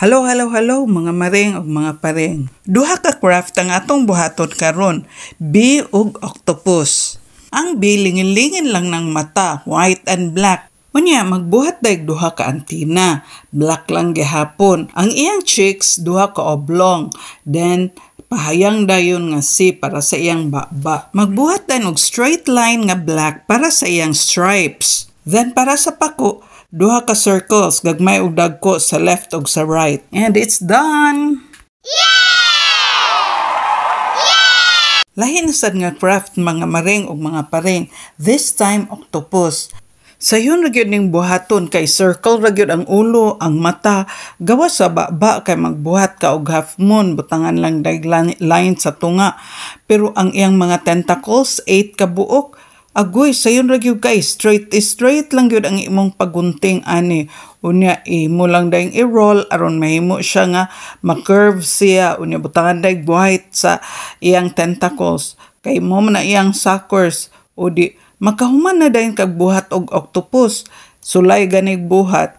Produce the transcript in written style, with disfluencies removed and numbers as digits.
Hello, hello, hello mga maring ug mga paring. Duha ka craft ang atong buhaton karon, bee ug octopus. Ang bee lingin-lingin lang ng mata, white and black. Unya magbuhat daig duha ka antina, black lang gihapon. Ang iyang cheeks duha ka oblong. Then pahayang dayon nga C para sa iyang baba. Magbuhat din og straight line nga black para sa iyang stripes. Then para sa pako, duha ka circles, gagmay ug dagko sa left ug sa right. And it's done! Lahi na sad nga craft mga maring ug mga paring. This time octopus. Sayon ra gyud ning buhaton kay circle ra gyud ang ulo, ang mata, gawa sa baba kay magbuhat ka og half moon, butangan lang dag line sa tunga. Pero ang iyang mga tentacles 8 ka buok. Agoy, sayon ra gyud kay straight lang gyud ang imong pagunting ani. Unya imo lang daing i-roll aron mahimo siya nga ma-curve siya. Unya butangan daig buhayt sa iyang tentacles. Kay mo man na iyang suckers. O di makahuman na dayon kag buhat og octopus. Sulay ganig buhat.